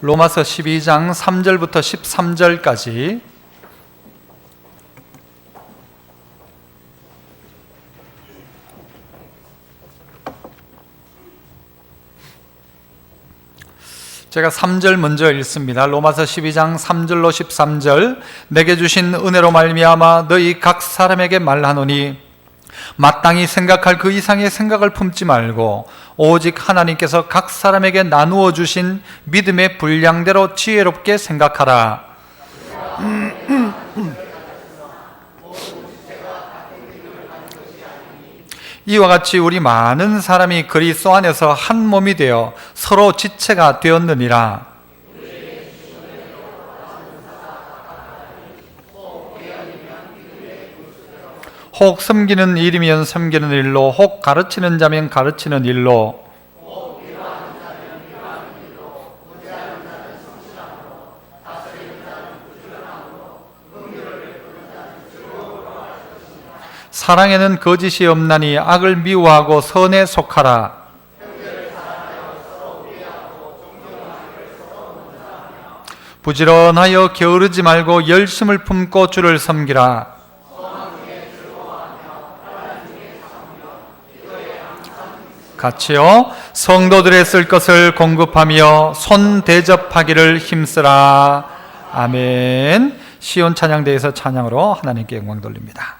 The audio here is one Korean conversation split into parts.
로마서 12장 3절부터 13절까지 제가 3절 먼저 읽습니다. 로마서 12장 3절로 13절. 내게 주신 은혜로 말미암아 너희 각 사람에게 말하노니 마땅히 생각할 그 이상의 생각을 품지 말고 오직 하나님께서 각 사람에게 나누어 주신 믿음의 분량대로 지혜롭게 생각하라. 이와 같이 우리 많은 사람이 그리스도 안에서 한 몸이 되어 서로 지체가 되었느니라. 혹 섬기는 일이면 섬기는 일로, 혹 가르치는 자면 가르치는 일로, 사랑에는 거짓이 없나니 악을 미워하고 선에 속하라. 부지런하여 게으르지 말고 열심을 품고 주를 섬기라. 같이요. 성도들의 쓸 것을 공급하며 손 대접하기를 힘쓰라. 아멘. 시온 찬양대에서 찬양으로 하나님께 영광 돌립니다.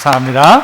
감사합니다.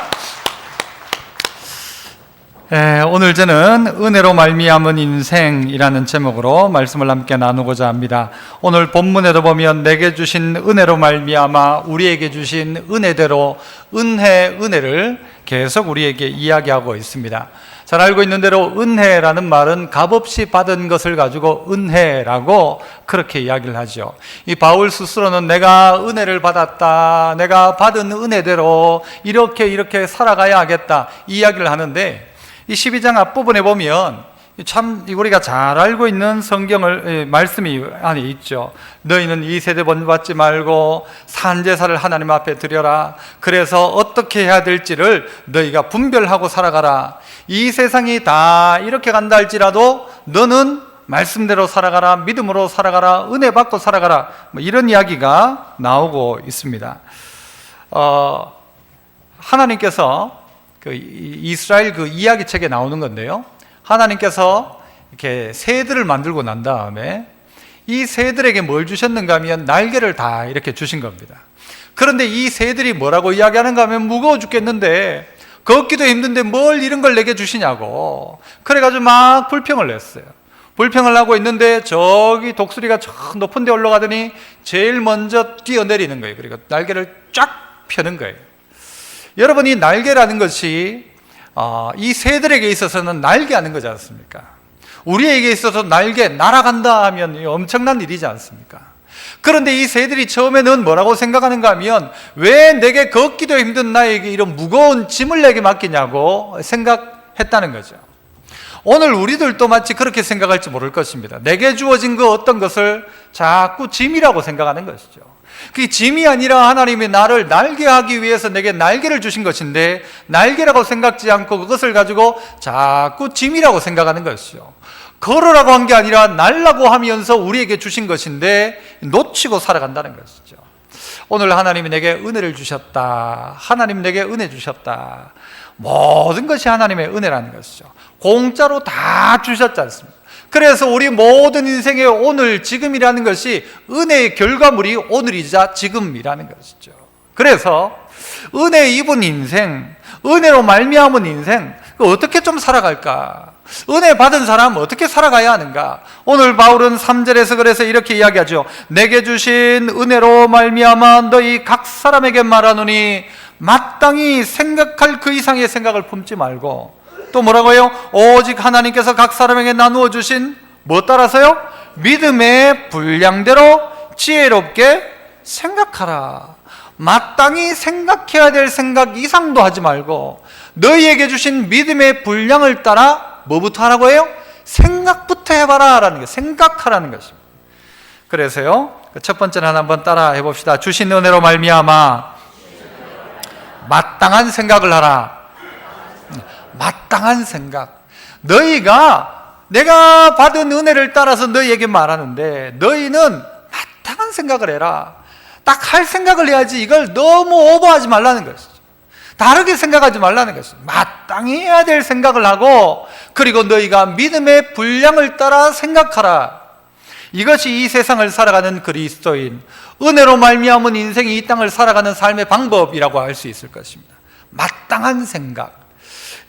오늘 저는 은혜로 말미암은 인생이라는 제목으로 말씀을 함께 나누고자 합니다. 오늘 본문에도 보면 내게 주신 은혜로 말미암아 우리에게 주신 은혜대로 은혜를 계속 우리에게 이야기하고 있습니다. 잘 알고 있는 대로 은혜라는 말은 값없이 받은 것을 가지고 은혜라고 그렇게 이야기를 하죠. 이 바울 스스로는 내가 은혜를 받았다, 내가 받은 은혜대로 이렇게 살아가야 하겠다 이 이야기를 하는데, 이 12장 앞부분에 보면 참 우리가 잘 알고 있는 성경을 말씀이 안에 있죠. 너희는 이 세대 본받지 말고 산제사를 하나님 앞에 드려라. 그래서 어떻게 해야 될지를 너희가 분별하고 살아가라. 이 세상이 다 이렇게 간다 할지라도 너는 말씀대로 살아가라, 믿음으로 살아가라, 은혜 받고 살아가라, 이런 이야기가 나오고 있습니다. 하나님께서 이스라엘 이야기책에 나오는 건데요, 하나님께서 이렇게 새들을 만들고 난 다음에 이 새들에게 뭘 주셨는가 하면 날개를 다 이렇게 주신 겁니다. 그런데 이 새들이 뭐라고 이야기하는가 하면 무거워 죽겠는데, 걷기도 힘든데 뭘 이런 걸 내게 주시냐고 그래가지고 막 불평을 냈어요. 불평을 하고 있는데 저기 독수리가 저 높은 데 올라가더니 제일 먼저 뛰어내리는 거예요. 그리고 날개를 쫙 펴는 거예요. 여러분, 이 날개라는 것이 이 새들에게 있어서는 날개하는 거지 않습니까? 우리에게 있어서 날개, 날아간다 하면 엄청난 일이지 않습니까? 그런데 이 새들이 처음에는 뭐라고 생각하는가 하면, 왜 내게 걷기도 힘든 나에게 이런 무거운 짐을 내게 맡기냐고 생각했다는 거죠. 오늘 우리들도 마치 그렇게 생각할지 모를 것입니다. 내게 주어진 그 어떤 것을 자꾸 짐이라고 생각하는 것이죠. 그게 짐이 아니라 하나님이 나를 날개하기 위해서 내게 날개를 주신 것인데, 날개라고 생각지 않고 그것을 가지고 자꾸 짐이라고 생각하는 것이죠. 걸으라고 한 게 아니라 날라고 하면서 우리에게 주신 것인데 놓치고 살아간다는 것이죠. 오늘 하나님이 내게 은혜를 주셨다, 하나님 내게 은혜 주셨다, 모든 것이 하나님의 은혜라는 것이죠. 공짜로 다 주셨지 않습니까? 그래서 우리 모든 인생의 오늘, 지금이라는 것이 은혜의 결과물이 오늘이자 지금이라는 것이죠. 그래서 은혜 입은 인생, 은혜로 말미암은 인생, 어떻게 좀 살아갈까? 은혜 받은 사람은 어떻게 살아가야 하는가? 오늘 바울은 3절에서 그래서 이렇게 이야기하죠. 내게 주신 은혜로 말미암아 너희 각 사람에게 말하노니 마땅히 생각할 그 이상의 생각을 품지 말고, 또 뭐라고요? 오직 하나님께서 각 사람에게 나누어 주신 뭐 따라서요? 믿음의 분량대로 지혜롭게 생각하라. 마땅히 생각해야 될 생각 이상도 하지 말고 너희에게 주신 믿음의 분량을 따라 뭐부터 하라고 해요? 생각부터 해봐라 라는 게, 생각하라는 것입니다. 그래서요, 첫 번째는 한번 따라 해봅시다. 주신 은혜로 말미암아 마땅한 생각을 하라. 마땅한 생각. 내가 받은 은혜를 따라서 너희에게 말하는데, 너희는 마땅한 생각을 해라. 딱 할 생각을 해야지, 이걸 너무 오버하지 말라는 것이죠. 다르게 생각하지 말라는 것이죠. 마땅히 해야 될 생각을 하고, 그리고 너희가 믿음의 분량을 따라 생각하라. 이것이 이 세상을 살아가는 그리스도인, 은혜로 말미암은 인생이 이 땅을 살아가는 삶의 방법이라고 할 수 있을 것입니다. 마땅한 생각.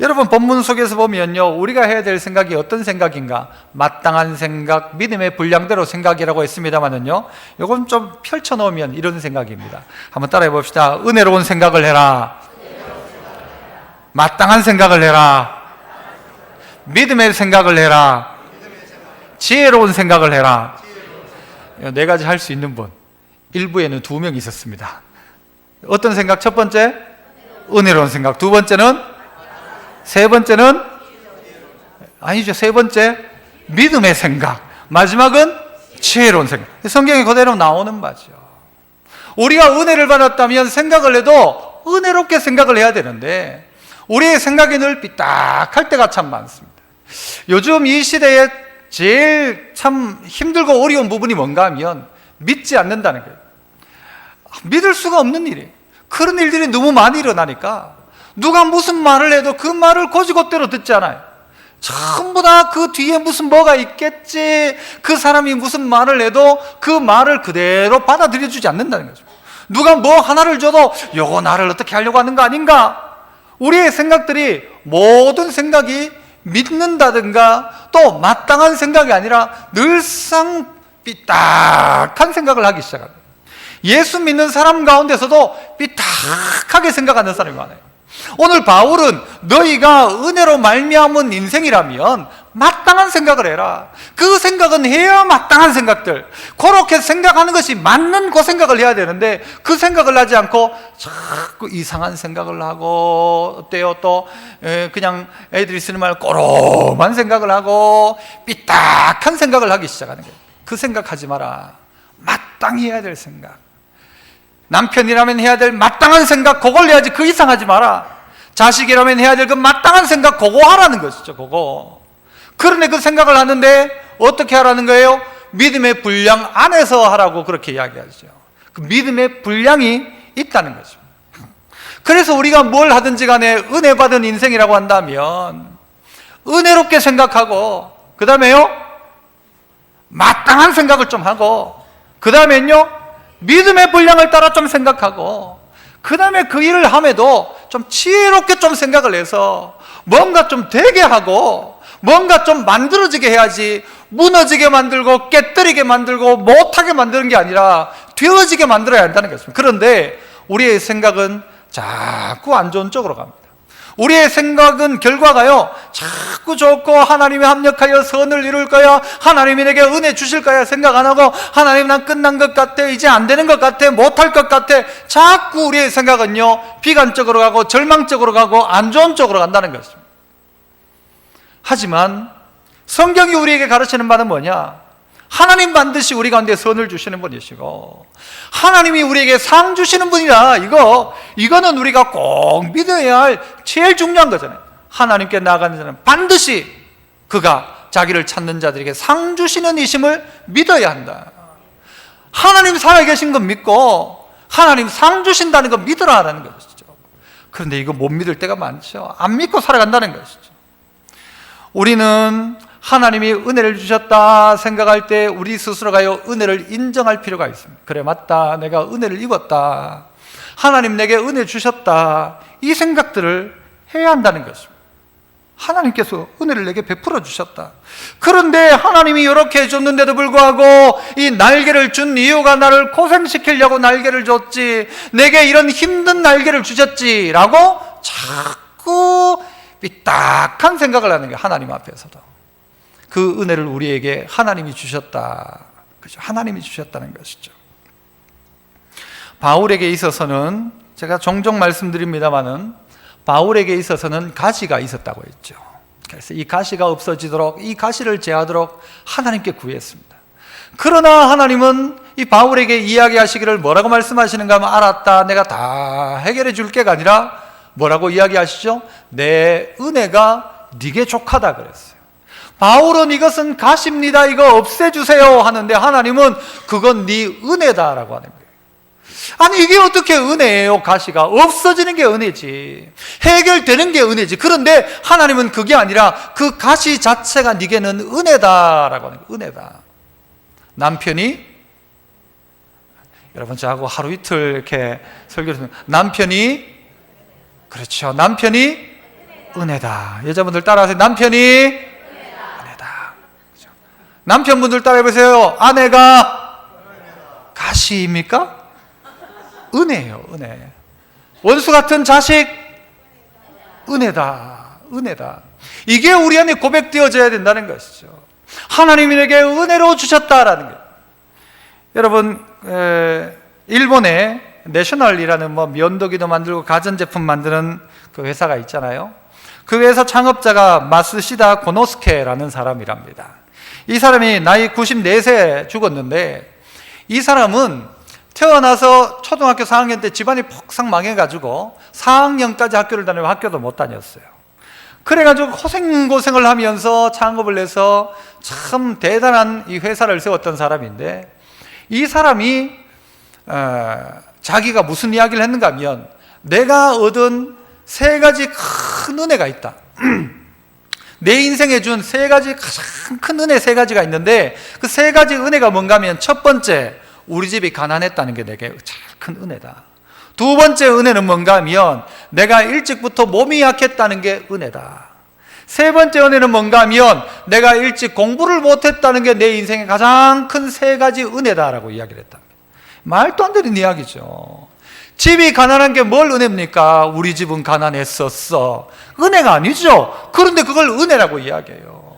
여러분, 본문 속에서 보면요, 우리가 해야 될 생각이 어떤 생각인가? 마땅한 생각, 믿음의 분량대로 생각이라고 했습니다만은요, 이건 좀 펼쳐놓으면 이런 생각입니다. 한번 따라해 봅시다. 은혜로운 생각을 해라. 마땅한 생각을 해라. 믿음의 생각을 해라. 지혜로운 생각을 해라. 네 가지 할 수 있는 분, 일부에는 2명 있었습니다. 어떤 생각? 첫 번째, 은혜로운 생각. 두 번째는, 세 번째는, 아니죠, 세 번째, 믿음의 생각. 마지막은 지혜로운 생각. 성경에 그대로 나오는 바죠. 우리가 은혜를 받았다면 생각을 해도 은혜롭게 생각을 해야 되는데, 우리의 생각의 넓이 딱 할 때가 참 많습니다. 요즘 이 시대에 제일 참 힘들고 어려운 부분이 뭔가 하면 믿지 않는다는 거예요. 믿을 수가 없는 일이에요. 그런 일들이 너무 많이 일어나니까 누가 무슨 말을 해도 그 말을 곧이곧대로 듣지 않아요. 전부 다 그 뒤에 무슨 뭐가 있겠지, 그 사람이 무슨 말을 해도 그 말을 그대로 받아들여주지 않는다는 거죠. 누가 뭐 하나를 줘도 요거 나를 어떻게 하려고 하는 거 아닌가? 우리의 생각들이 모든 생각이 믿는다든가 또 마땅한 생각이 아니라 늘상 삐딱한 생각을 하기 시작합니다. 예수 믿는 사람 가운데서도 삐딱하게 생각하는 사람이 많아요. 오늘 바울은 너희가 은혜로 말미암은 인생이라면 마땅한 생각을 해라. 그 생각은 해야 마땅한 생각들, 그렇게 생각하는 것이 맞는 그 생각을 해야 되는데 그 생각을 하지 않고 자꾸 이상한 생각을 하고 어때요? 또 그냥 애들이 쓰는 말 꼬롬한 생각을 하고 삐딱한 생각을 하기 시작하는 거예요. 그 생각하지 마라. 마땅히 해야 될 생각, 남편이라면 해야 될 마땅한 생각, 그걸 해야지. 그 이상 하지 마라. 자식이라면 해야 될 그 마땅한 생각, 그거 하라는 것이죠. 그거. 그런데 그 생각을 하는데 어떻게 하라는 거예요? 믿음의 분량 안에서 하라고 그렇게 이야기하죠. 그 믿음의 분량이 있다는 거죠. 그래서 우리가 뭘 하든지 간에 은혜 받은 인생이라고 한다면 은혜롭게 생각하고, 그 다음에요 마땅한 생각을 좀 하고, 그 다음에는요 믿음의 분량을 따라 좀 생각하고, 그 다음에 그 일을 함에도 좀 지혜롭게 좀 생각을 해서 뭔가 좀 되게 하고 뭔가 좀 만들어지게 해야지, 무너지게 만들고 깨뜨리게 만들고 못하게 만드는 게 아니라 되어지게 만들어야 한다는 것입니다. 그런데 우리의 생각은 자꾸 안 좋은 쪽으로 갑니다. 우리의 생각은 결과가요 자꾸 좋고 하나님이 합력하여 선을 이룰 거야, 하나님이 내게 은혜 주실 거야 생각 안 하고, 하나님 난 끝난 것 같아, 이제 안 되는 것 같아, 못할 것 같아, 자꾸 우리의 생각은요 비관적으로 가고 절망적으로 가고 안 좋은 쪽으로 간다는 것입니다. 하지만 성경이 우리에게 가르치는 바는 뭐냐? 하나님 반드시 우리 가운데 선을 주시는 분이시고 하나님이 우리에게 상 주시는 분이라, 이거는 우리가 꼭 믿어야 할 제일 중요한 거잖아요. 하나님께 나아가는 자는 반드시 그가 자기를 찾는 자들에게 상 주시는 이심을 믿어야 한다. 하나님 살아계신 건 믿고 하나님 상 주신다는 거 믿으라는 것이죠. 그런데 이거 못 믿을 때가 많죠. 안 믿고 살아간다는 것이죠. 우리는 하나님이 은혜를 주셨다 생각할 때 우리 스스로가요 은혜를 인정할 필요가 있습니다. 그래, 맞다, 내가 은혜를 입었다, 하나님 내게 은혜 주셨다, 이 생각들을 해야 한다는 것입니다. 하나님께서 은혜를 내게 베풀어 주셨다. 그런데 하나님이 이렇게 해줬는데도 불구하고 이 날개를 준 이유가 나를 고생시키려고 날개를 줬지, 내게 이런 힘든 날개를 주셨지 라고 자꾸 삐딱한 생각을 하는 게 하나님 앞에서도. 그 은혜를 우리에게 하나님이 주셨다. 그죠? 하나님이 주셨다는 것이죠. 바울에게 있어서는 제가 종종 말씀드립니다마는 바울에게 있어서는 가시가 있었다고 했죠. 그래서 이 가시가 없어지도록, 이 가시를 제하도록 하나님께 구했습니다. 그러나 하나님은 이 바울에게 이야기하시기를 뭐라고 말씀하시는가 하면, 알았다, 내가 다 해결해 줄게가 아니라 뭐라고 이야기하시죠? 내 은혜가 네게 족하다 그랬어요. 바울은 이것은 가시입니다, 이거 없애주세요 하는데 하나님은 그건 네 은혜다라고 하는 거예요. 아니 이게 어떻게 은혜예요? 가시가 없어지는 게 은혜지, 해결되는 게 은혜지. 그런데 하나님은 그게 아니라 그 가시 자체가 네게는 은혜다라고 하는 거예요. 은혜다. 남편이, 여러분 저하고 하루 이틀 이렇게 설교를 했는데, 남편이, 그렇죠, 남편이 은혜다. 여자분들 따라하세요. 남편이 남편분들 따라해보세요. 아내가 가시입니까? 은혜예요, 은혜. 원수 같은 자식, 은혜다, 은혜다. 이게 우리 안에 고백되어져야 된다는 것이죠. 하나님이 내게 은혜로 주셨다라는 거예요. 여러분, 일본에 내셔널이라는 면도기도 만들고 가전제품 만드는 그 회사가 있잖아요. 그 회사 창업자가 마스시다 고노스케라는 사람이랍니다. 이 사람이 나이 94세 죽었는데, 이 사람은 태어나서 초등학교 4학년 때 집안이 폭삭 망해가지고 4학년까지 학교를 다니고 학교도 못 다녔어요. 그래가지고 고생을 하면서 창업을 해서 참 대단한 이 회사를 세웠던 사람인데, 이 사람이 자기가 무슨 이야기를 했는가 하면, 내가 얻은 3가지 큰 은혜가 있다. 내 인생에 준 3가지 가장 큰 은혜 3가지가 있는데, 그 3가지 은혜가 뭔가 하면, 첫 번째, 우리 집이 가난했다는 게 내게 큰 은혜다. 두 번째 은혜는 뭔가 하면 내가 일찍부터 몸이 약했다는 게 은혜다. 세 번째 은혜는 뭔가 하면 내가 일찍 공부를 못했다는 게 내 인생의 가장 큰 세 가지 은혜다라고 이야기를 했답니다. 말도 안 되는 이야기죠. 집이 가난한 게 뭘 은혜입니까? 우리 집은 가난했었어. 은혜가 아니죠. 그런데 그걸 은혜라고 이야기해요.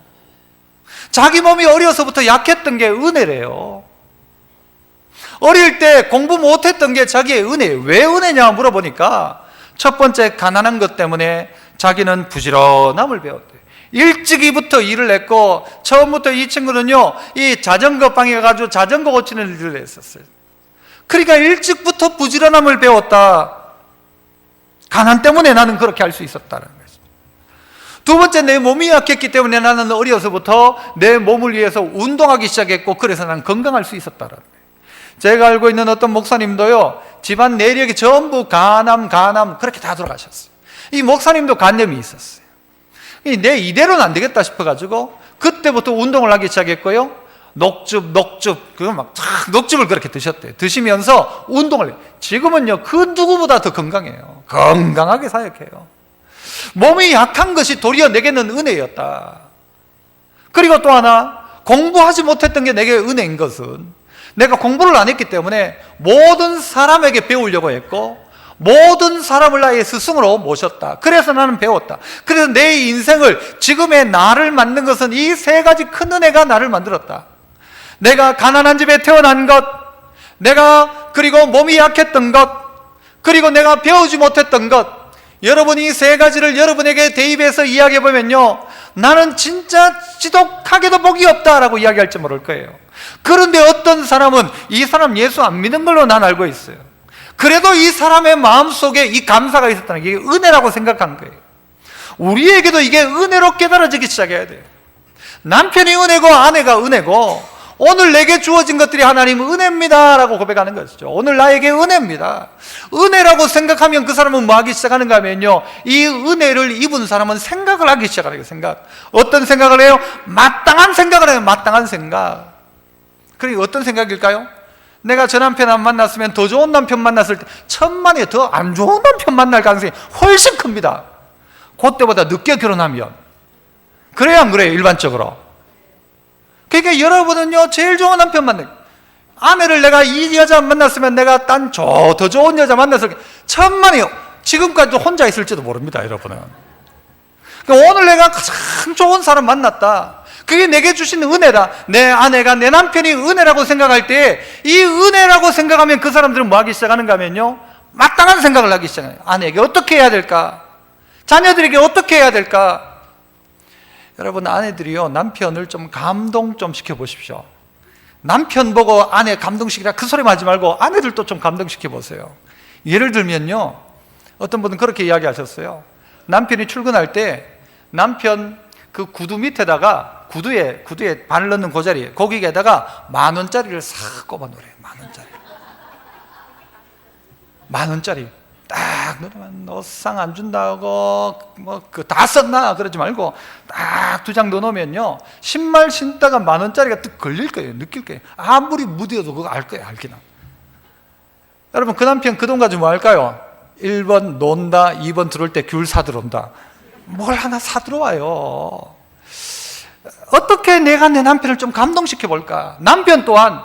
자기 몸이 어려서부터 약했던 게 은혜래요. 어릴 때 공부 못했던 게 자기의 은혜예요. 왜 은혜냐 물어보니까 첫 번째 가난한 것 때문에 자기는 부지런함을 배웠대요. 일찍이부터 일을 했고 처음부터 이 친구는요 이 자전거 방에 가가지고 자전거 고치는 일을 했었어요. 그러니까 일찍부터 부지런함을 배웠다. 가난 때문에 나는 그렇게 할 수 있었다는 거죠. 두 번째, 내 몸이 약했기 때문에 나는 어려서부터 내 몸을 위해서 운동하기 시작했고 그래서 나는 건강할 수 있었다는 거예요. 제가 알고 있는 어떤 목사님도요 집안 내력이 전부 간암 그렇게 다 돌아가셨어요. 이 목사님도 간염이 있었어요. 내 이대로는 안 되겠다 싶어가지고 그때부터 운동을 하기 시작했고요 녹즙 그거 막 녹즙을 그렇게 드셨대요. 드시면서 운동을 해요. 지금은요 그 누구보다 더 건강해요. 건강하게 사역해요. 몸이 약한 것이 도리어 내게는 은혜였다. 그리고 또 하나, 공부하지 못했던 게 내게 은혜인 것은 내가 공부를 안 했기 때문에 모든 사람에게 배우려고 했고 모든 사람을 나의 스승으로 모셨다. 그래서 나는 배웠다. 그래서 내 인생을 지금의 나를 만든 것은 이 세 가지 큰 은혜가 나를 만들었다. 내가 가난한 집에 태어난 것, 내가 그리고 몸이 약했던 것, 그리고 내가 배우지 못했던 것, 여러분 이 세 가지를 여러분에게 대입해서 이야기해보면요 나는 진짜 지독하게도 복이 없다라고 이야기할지 모를 거예요. 그런데 어떤 사람은 이 사람 예수 안 믿는 걸로 난 알고 있어요. 그래도 이 사람의 마음속에 이 감사가 있었다는 게 은혜라고 생각한 거예요. 우리에게도 이게 은혜로 깨달아지기 시작해야 돼요. 남편이 은혜고 아내가 은혜고 오늘 내게 주어진 것들이 하나님 은혜입니다 라고 고백하는 것이죠. 오늘 나에게 은혜입니다. 은혜라고 생각하면 그 사람은 뭐 하기 시작하는가 하면요 이 은혜를 입은 사람은 생각을 하기 시작하는 거예요. 생각. 어떤 생각을 해요? 마땅한 생각을 해요. 마땅한 생각. 그리고 어떤 생각일까요? 내가 저 남편 안 만났으면 더 좋은 남편 만났을 때 천만에 더 안 좋은 남편 만날 가능성이 훨씬 큽니다. 그때보다 늦게 결혼하면. 그래요 안 그래요? 일반적으로. 그러니까 여러분은요 제일 좋은 남편 만나요. 아내를 내가 이 여자 만났으면 내가 더 좋은 여자 만났을 때 천만에요. 지금까지도 혼자 있을지도 모릅니다. 여러분은. 그러니까 오늘 내가 가장 좋은 사람 만났다. 그게 내게 주신 은혜다. 내 아내가 내 남편이 은혜라고 생각할 때 이 은혜라고 생각하면 그 사람들은 뭐 하기 시작하는가 하면요 마땅한 생각을 하기 시작해요. 아내에게 어떻게 해야 될까? 자녀들에게 어떻게 해야 될까? 여러분 아내들이요 남편을 좀 감동 좀 시켜보십시오. 남편 보고 아내 감동시키라 그 소리 하지 말고 아내들도 좀 감동시켜 보세요. 예를 들면요 어떤 분은 그렇게 이야기하셨어요. 남편이 출근할 때 남편 그 구두 밑에다가 구두에 바늘 넣는 그 자리에 거기에다가 10,000원짜리를 싹 꼽아 놓으래요. 10,000원짜리 딱 넣으면 너상 안 준다고 뭐 다 썼나 그러지 말고 딱 2장 넣어놓으면요 신발 신다가 10,000원짜리가 딱 걸릴 거예요. 느낄 거예요. 아무리 무디어도 그거 알 거예요. 알기는. 여러분 그 남편 그 돈 가지고 뭐 할까요? 1번 논다, 2번 들어올 때 귤 사들어온다. 뭘 하나 사들어와요. 어떻게 내가 내 남편을 좀 감동시켜 볼까? 남편 또한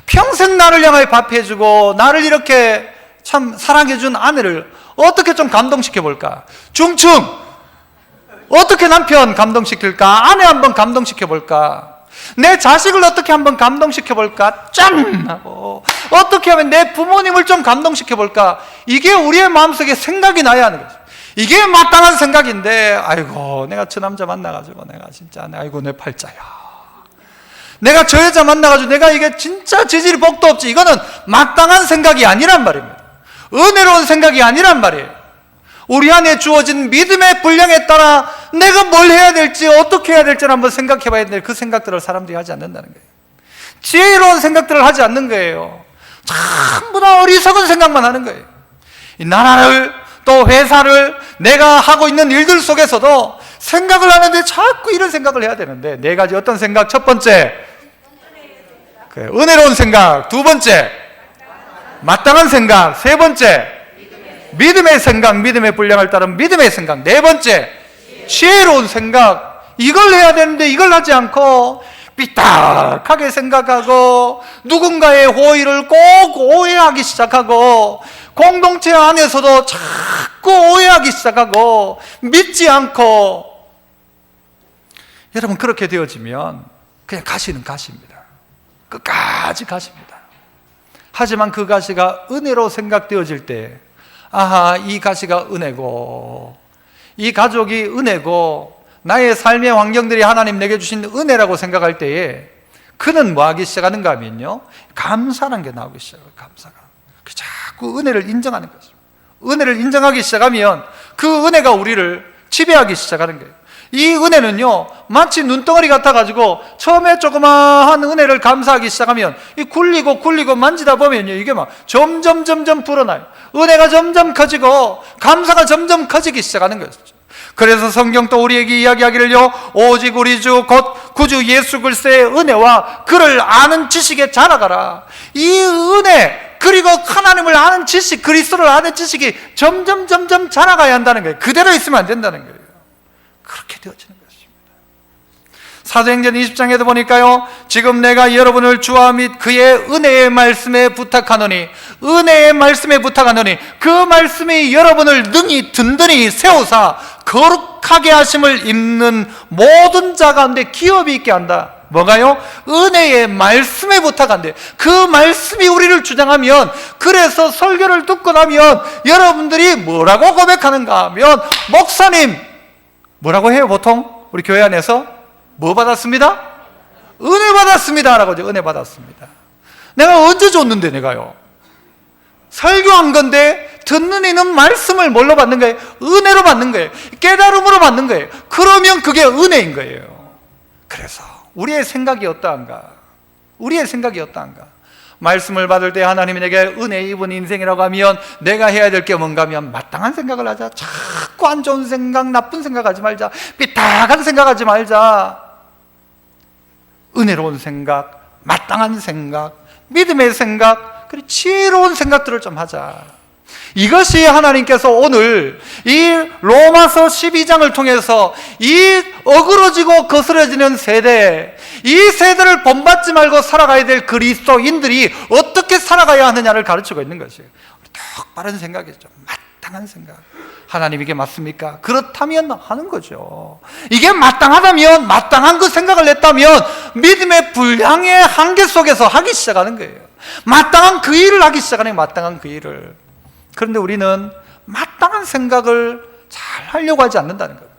평생 나를 향하여 밥해주고 나를 이렇게 참 사랑해준 아내를 어떻게 좀 감동시켜 볼까? 중충! 어떻게 남편 감동시킬까? 아내 한번 감동시켜 볼까? 내 자식을 어떻게 한번 감동시켜 볼까? 짠! 하고 어떻게 하면 내 부모님을 좀 감동시켜 볼까? 이게 우리의 마음속에 생각이 나야 하는 거죠. 이게 마땅한 생각인데 아이고 내가 저 남자 만나가지고 내가 진짜 아이고 내 팔자야. 내가 저 여자 만나가지고 내가 이게 진짜 재질이 복도 없지. 이거는 마땅한 생각이 아니란 말입니다. 은혜로운 생각이 아니란 말이에요. 우리 안에 주어진 믿음의 분량에 따라 내가 뭘 해야 될지 어떻게 해야 될지를 한번 생각해 봐야 되는데 그 생각들을 사람들이 하지 않는다는 거예요. 지혜로운 생각들을 하지 않는 거예요. 전부 다 어리석은 생각만 하는 거예요. 이 나라를 또 회사를 내가 하고 있는 일들 속에서도 생각을 하는데 자꾸 이런 생각을 해야 되는데 네 가지 어떤 생각? 첫 번째 은혜로운 생각. 두 번째 마땅한 생각. 세 번째, 믿음의 생각. 믿음의 분량을 따른 믿음의 생각. 네 번째, 지혜로운 생각. 이걸 해야 되는데 이걸 하지 않고 삐딱하게 생각하고 누군가의 호의를 꼭 오해하기 시작하고 공동체 안에서도 자꾸 오해하기 시작하고 믿지 않고, 여러분 그렇게 되어지면 그냥 가시는 가시입니다. 끝까지 가십니다. 하지만 그 가시가 은혜로 생각되어질 때, 아하, 이 가시가 은혜고 이 가족이 은혜고 나의 삶의 환경들이 하나님 내게 주신 은혜라고 생각할 때에 그는 뭐 하기 시작하는가 하면요, 감사라는 게 나오기 시작해요. 감사가. 자꾸 은혜를 인정하는 것입니다. 은혜를 인정하기 시작하면 그 은혜가 우리를 지배하기 시작하는 거예요. 이 은혜는요, 마치 눈덩어리 같아가지고 처음에 조그마한 은혜를 감사하기 시작하면 이 굴리고 만지다 보면요, 이게 막 점점 불어나요. 은혜가 점점 커지고 감사가 점점 커지기 시작하는 것이죠. 그래서 성경 또 우리에게 이야기하기를요, 오직 우리 주 곧 구주 예수 그리스도의 은혜와 그를 아는 지식에 자라가라. 이 은혜, 그리고 하나님을 아는 지식, 그리스도를 아는 지식이 점점 자라가야 한다는 거예요. 그대로 있으면 안 된다는 거예요. 그렇게 되어지는 것입니다. 사도행전 20장에도 보니까요, 지금 내가 여러분을 주와 및 그의 은혜의 말씀에 부탁하노니, 은혜의 말씀에 부탁하노니 그 말씀이 여러분을 능히 든든히 세우사 거룩하게 하심을 입는 모든 자 가운데 기업이 있게 한다. 뭐가요? 은혜의 말씀에 부탁한대. 그 말씀이 우리를 주장하면, 그래서 설교를 듣고 나면 여러분들이 뭐라고 고백하는가 하면, 목사님 뭐라고 해요? 보통 우리 교회 안에서 뭐 받았습니다? 은혜 받았습니다 라고 하죠. 은혜 받았습니다. 내가 언제 줬는데, 내가요 설교한 건데 듣는 이는 말씀을 뭘로 받는 거예요? 은혜로 받는 거예요. 깨달음으로 받는 거예요. 그러면 그게 은혜인 거예요. 그래서 우리의 생각이 어떠한가? 우리의 생각이 어떠한가? 말씀을 받을 때 하나님이 내게 은혜 입은 인생이라고 하면 내가 해야 될 게 뭔가 하면 마땅한 생각을 하자. 자꾸 안 좋은 생각, 나쁜 생각하지 말자. 삐딱한 생각하지 말자. 은혜로운 생각, 마땅한 생각, 믿음의 생각, 그리고 지혜로운 생각들을 좀 하자. 이것이 하나님께서 오늘 이 로마서 12장을 통해서 이 어그러지고 거스러지는 세대, 이 세대를 본받지 말고 살아가야 될 그리스도인들이 어떻게 살아가야 하느냐를 가르치고 있는 것이에요. 똑바른 생각이죠. 마땅한 생각. 하나님 이게 맞습니까? 그렇다면 하는 거죠. 이게 마땅하다면, 마땅한 그 생각을 냈다면 믿음의 분량의 한계 속에서 하기 시작하는 거예요. 마땅한 그 일을 하기 시작하는 거예요. 마땅한 그 일을. 그런데 우리는 마땅한 생각을 잘 하려고 하지 않는다는 거예요.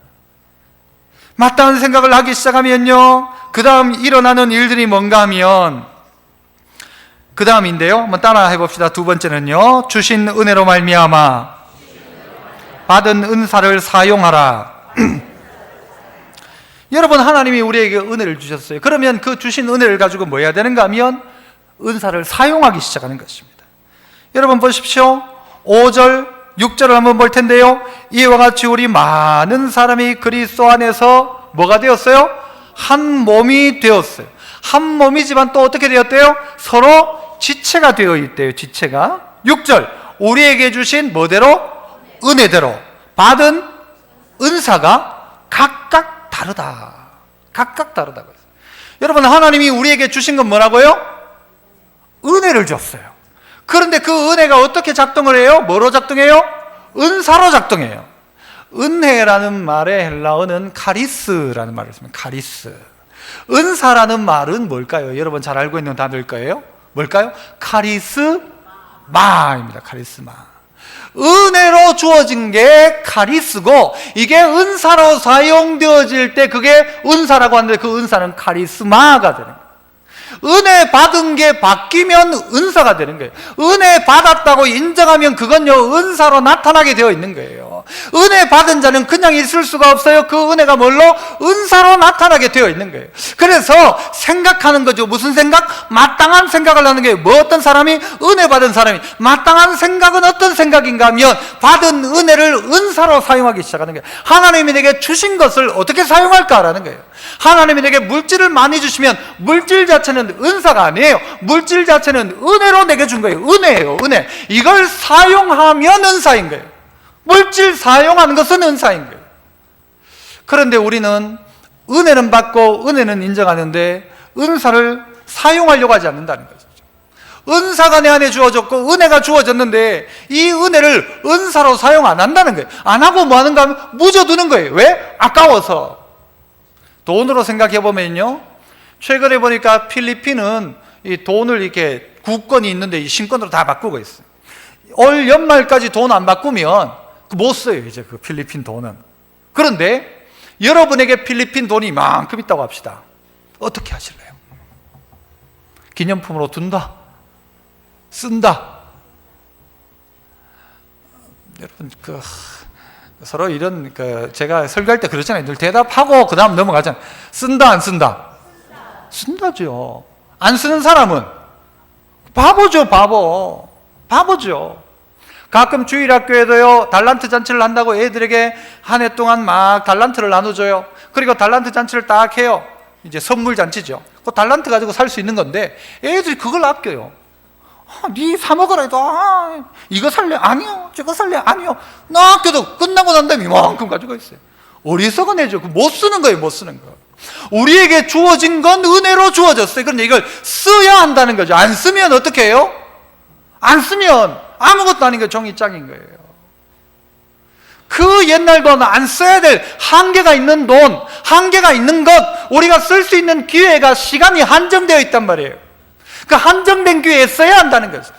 마땅한 생각을 하기 시작하면요, 그 다음 일어나는 일들이 뭔가 하면, 그 다음인데요, 한번 따라 해봅시다. 두 번째는요, 주신 은혜로 말미암아 받은 은사를 사용하라. 여러분, 하나님이 우리에게 은혜를 주셨어요. 그러면 그 주신 은혜를 가지고 뭐 해야 되는가 하면 은사를 사용하기 시작하는 것입니다. 여러분 보십시오. 5절, 6절을 한번 볼 텐데요, 이와 같이 우리 많은 사람이 그리스도 안에서 뭐가 되었어요? 한 몸이 되었어요. 한 몸이지만 또 어떻게 되었대요? 서로 지체가 되어 있대요. 지체가. 6절, 우리에게 주신 뭐대로? 은혜대로 받은 은사가 각각 다르다. 각각 다르다고 했어요. 여러분, 하나님이 우리에게 주신 건 뭐라고요? 은혜를 줬어요. 그런데 그 은혜가 어떻게 작동을 해요? 뭐로 작동해요? 은사로 작동해요. 은혜라는 말의 헬라어는 카리스라는 말을 씁니다. 카리스. 은사라는 말은 뭘까요? 여러분 잘 알고 있는 단어일 거예요. 뭘까요? 카리스마입니다. 카리스마. 은혜로 주어진 게 카리스고, 이게 은사로 사용되어질 때 그게 은사라고 하는데, 그 은사는 카리스마가 되는 거예요. 은혜 받은 게 바뀌면 은사가 되는 거예요. 은혜 받았다고 인정하면 그건요, 은사로 나타나게 되어 있는 거예요. 은혜 받은 자는 그냥 있을 수가 없어요. 그 은혜가 뭘로? 은사로 나타나게 되어 있는 거예요. 그래서 생각하는 거죠. 무슨 생각? 마땅한 생각을 하는 거예요. 뭐 어떤 사람이? 은혜 받은 사람이. 마땅한 생각은 어떤 생각인가 하면 받은 은혜를 은사로 사용하기 시작하는 거예요. 하나님이 내게 주신 것을 어떻게 사용할까라는 거예요. 하나님이 내게 물질을 많이 주시면 물질 자체는 은사가 아니에요. 물질 자체는 은혜로 내게 준 거예요. 은혜예요. 은혜. 이걸 사용하면 은사인 거예요. 물질 사용하는 것은 은사인 거예요. 그런데 우리는 은혜는 받고 은혜는 인정하는데 은사를 사용하려고 하지 않는다는 거죠. 은사가 내 안에 주어졌고 은혜가 주어졌는데 이 은혜를 은사로 사용 안 한다는 거예요. 안 하고 뭐 하는가 하면 묻어두는 거예요. 왜? 아까워서. 돈으로 생각해 보면요, 최근에 보니까 필리핀은 이 돈을 이렇게 국권이 있는데 이 신권으로 다 바꾸고 있어요. 올 연말까지 돈 안 바꾸면 못 써요, 이제 그 필리핀 돈은. 그런데 여러분에게 필리핀 돈이 이만큼 있다고 합시다. 어떻게 하실래요? 기념품으로 둔다? 쓴다? 여러분, 서로 이런, 제가 설교할 때 그러잖아요. 늘 대답하고 그 다음 넘어가잖아요. 쓴다, 안 쓴다? 쓴다죠. 안 쓰는 사람은 바보죠, 바보. 바보죠. 가끔 주일학교에도요, 달란트 잔치를 한다고 애들에게 한 해 동안 막 달란트를 나눠줘요. 그리고 달란트 잔치를 딱 해요. 이제 선물 잔치죠. 그 달란트 가지고 살 수 있는 건데 애들이 그걸 아껴요. 네 사 먹으라 해도 이거 살래? 아니요. 저거 살래? 아니요. 나 아껴도 끝나고 난 다음에 이만큼 가지고 있어요. 어리석은 애죠. 못 쓰는 거예요. 못 쓰는 거. 우리에게 주어진 건 은혜로 주어졌어요. 그런데 이걸 써야 한다는 거죠. 안 쓰면 어떻게 해요? 안 쓰면 아무것도 아닌 게 종이짝인 거예요. 그 옛날 돈, 안 써야 될 한계가 있는 돈, 한계가 있는 것, 우리가 쓸 수 있는 기회가, 시간이 한정되어 있단 말이에요. 그 한정된 기회에 써야 한다는 것이죠.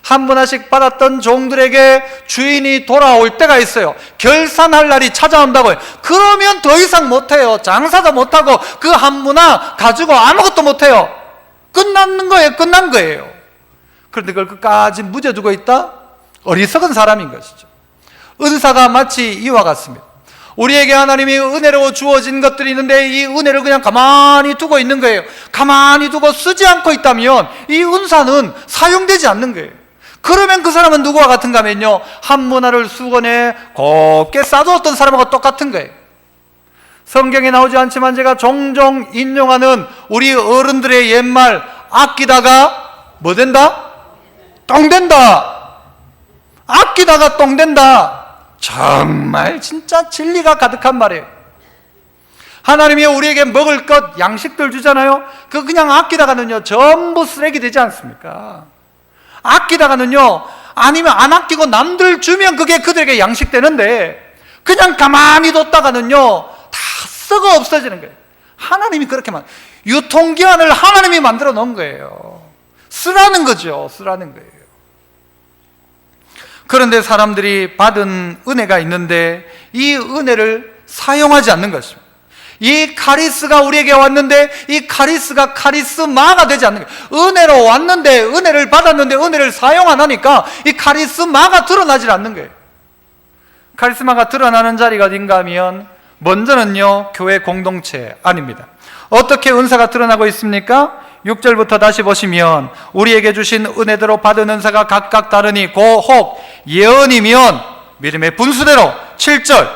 한 분 하나씩 받았던 종들에게 주인이 돌아올 때가 있어요. 결산할 날이 찾아온다고요. 그러면 더 이상 못해요. 장사도 못하고 그 한 분아 가지고 아무것도 못해요. 끝난 거예요. 끝난 거예요. 그런데 그걸 끝까지 묻어두고 있다? 어리석은 사람인 것이죠. 은사가 마치 이와 같습니다. 우리에게 하나님이 은혜로 주어진 것들이 있는데 이 은혜를 그냥 가만히 두고 있는 거예요. 가만히 두고 쓰지 않고 있다면 이 은사는 사용되지 않는 거예요. 그러면 그 사람은 누구와 같은가 하면요, 한 문화를 수건에 곱게 싸두었던 사람하고 똑같은 거예요. 성경에 나오지 않지만 제가 종종 인용하는 우리 어른들의 옛말, 아끼다가 뭐 된다? 똥 된다. 아끼다가 똥 된다. 정말 진짜 진리가 가득한 말이에요. 하나님이 우리에게 먹을 것, 양식들 주잖아요. 그거 그냥 아끼다가는요 전부 쓰레기 되지 않습니까? 아끼다가는요, 아니면 안 아끼고 남들 주면 그게 그들에게 양식 되는데 그냥 가만히 뒀다가는요 다 썩어 없어지는 거예요. 하나님이 그렇게만, 유통기한을 하나님이 만들어 놓은 거예요. 쓰라는 거죠. 쓰라는 거예요. 그런데 사람들이 받은 은혜가 있는데 이 은혜를 사용하지 않는 것입니다. 이 카리스가 우리에게 왔는데 이 카리스가 카리스마가 되지 않는 거예요. 은혜로 왔는데, 은혜를 받았는데 은혜를 사용 안 하니까 이 카리스마가 드러나질 않는 거예요. 카리스마가 드러나는 자리가 어딘가 하면 먼저는요, 교회 공동체 아닙니다. 어떻게 은사가 드러나고 있습니까? 6절부터 다시 보시면 우리에게 주신 은혜대로 받은 은사가 각각 다르니 고혹 예언이면 믿음의 분수대로. 7절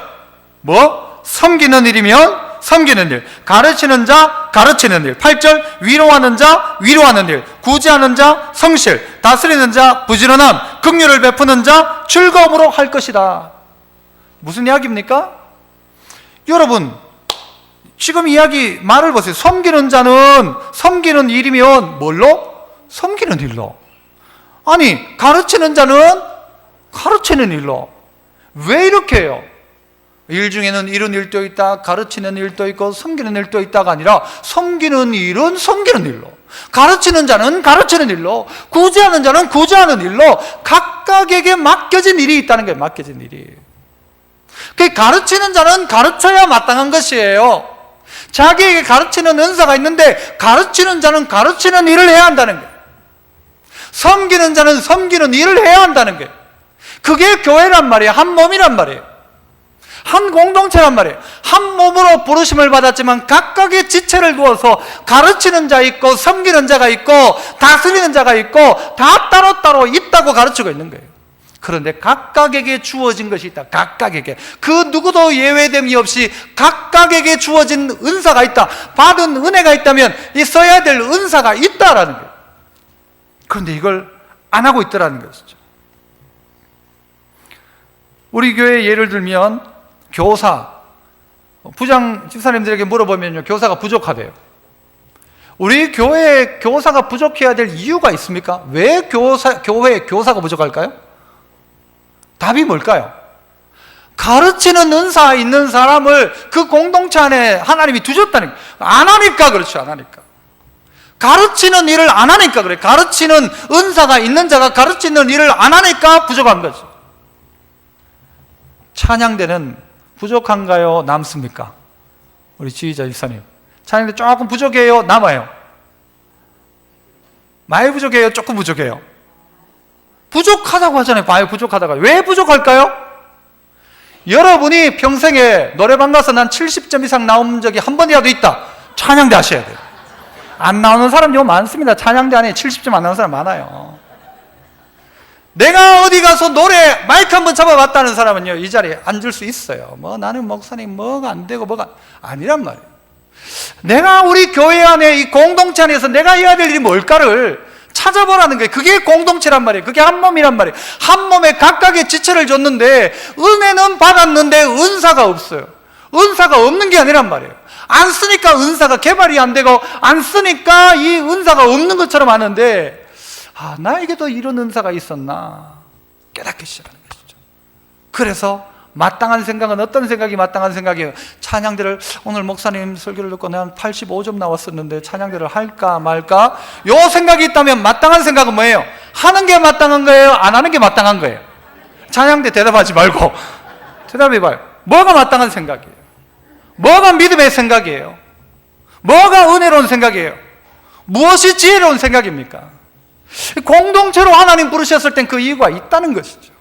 뭐? 섬기는 일이면 섬기는 일, 가르치는 자 가르치는 일. 8절 위로하는 자 위로하는 일, 구제하는 자 성실, 다스리는 자 부지런함, 긍휼을 베푸는 자 즐거움으로 할 것이다. 무슨 이야기입니까? 여러분, 지금 이야기 말을 보세요. 섬기는 자는 섬기는 일이면 뭘로? 섬기는 일로. 아니, 가르치는 자는 가르치는 일로. 왜 이렇게 해요? 일 중에는 이런 일도 있다, 가르치는 일도 있고 섬기는 일도 있다가 아니라 섬기는 일은 섬기는 일로, 가르치는 자는 가르치는 일로, 구제하는 자는 구제하는 일로 각각에게 맡겨진 일이 있다는 거예요. 맡겨진 일이. 그 가르치는 자는 가르쳐야 마땅한 것이에요. 자기에게 가르치는 은사가 있는데 가르치는 자는 가르치는 일을 해야 한다는 거예요. 섬기는 자는 섬기는 일을 해야 한다는 거예요. 그게 교회란 말이에요. 한 몸이란 말이에요. 한 공동체란 말이에요. 한 몸으로 부르심을 받았지만 각각의 지체를 두어서 가르치는 자 있고 섬기는 자가 있고 다스리는 자가 있고 다 따로따로 있다고 가르치고 있는 거예요. 그런데 각각에게 주어진 것이 있다. 각각에게. 그 누구도 예외됨이 없이 각각에게 주어진 은사가 있다. 받은 은혜가 있다면 이 써야 될 은사가 있다라는 거예요. 그런데 이걸 안 하고 있더라는 것이죠. 우리 교회 예를 들면 교사, 부장 집사님들에게 물어보면요, 교사가 부족하대요. 우리 교회에 교사가 부족해야 될 이유가 있습니까? 왜 교회에 교사가 부족할까요? 답이 뭘까요? 가르치는 은사 있는 사람을 그 공동체 안에 하나님이 두셨다는 거예요. 안 하니까 그렇죠. 안 하니까. 가르치는 일을 안 하니까 그래요. 가르치는 은사가 있는 자가 가르치는 일을 안 하니까 부족한 거죠. 찬양대는 부족한가요? 남습니까? 우리 지휘자 집사님, 찬양대 조금 부족해요? 남아요? 많이 부족해요? 조금 부족해요? 부족하다고 하잖아요. 많이 부족하다가. 왜 부족할까요? 여러분이 평생에 노래방 가서 난 70점 이상 나온 적이 한 번이라도 있다. 찬양대 하셔야 돼요. 안 나오는 사람 요 많습니다. 찬양대 안에 70점 안 나오는 사람 많아요. 내가 어디 가서 노래 마이크 한번 잡아봤다는 사람은요, 이 자리에 앉을 수 있어요. 뭐 나는 목사님 뭐가 안 되고 뭐가 아니란 말이에요. 내가 우리 교회 안에 이 공동체 안에서 내가 해야 될 일이 뭘까를 찾아보라는 거예요. 그게 공동체란 말이에요. 그게 한 몸이란 말이에요. 한 몸에 각각의 지체를 줬는데 은혜는 받았는데 은사가 없어요. 은사가 없는 게 아니란 말이에요. 안 쓰니까 은사가 개발이 안 되고 안 쓰니까 이 은사가 없는 것처럼 하는데, 아, 나에게도 이런 은사가 있었나 깨닫기 시작하는 것이죠. 그래서 마땅한 생각은 어떤 생각이 마땅한 생각이에요? 찬양대를, 오늘 목사님 설교를 듣고 내가 85점 나왔었는데 찬양대를 할까 말까? 요 생각이 있다면 마땅한 생각은 뭐예요? 하는 게 마땅한 거예요? 안 하는 게 마땅한 거예요? 찬양대 대답하지 말고 대답해봐요. 뭐가 마땅한 생각이에요? 뭐가 믿음의 생각이에요? 뭐가 은혜로운 생각이에요? 무엇이 지혜로운 생각입니까? 공동체로 하나님 부르셨을 땐 그 이유가 있다는 것이죠.